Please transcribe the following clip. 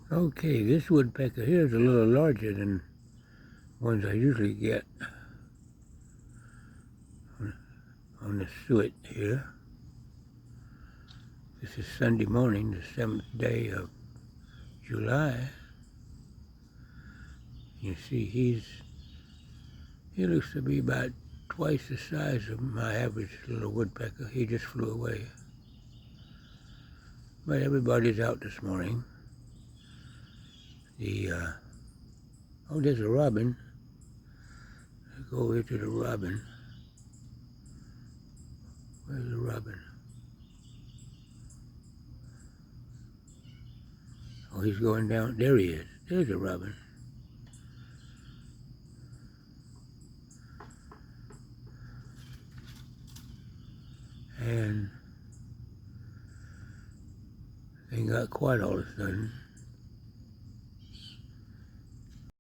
Okay, this woodpecker here is a little larger than ones I usually get on the suet here. This is Sunday morning, the 7th day of July. You see he looks to be about twice the size of my average little woodpecker. He just flew away. But everybody's out this morning. Oh, there's a robin. Let's go over to the robin. Where's the robin? Oh, he's going down. There he is. There's a robin. And they got quiet all of a sudden.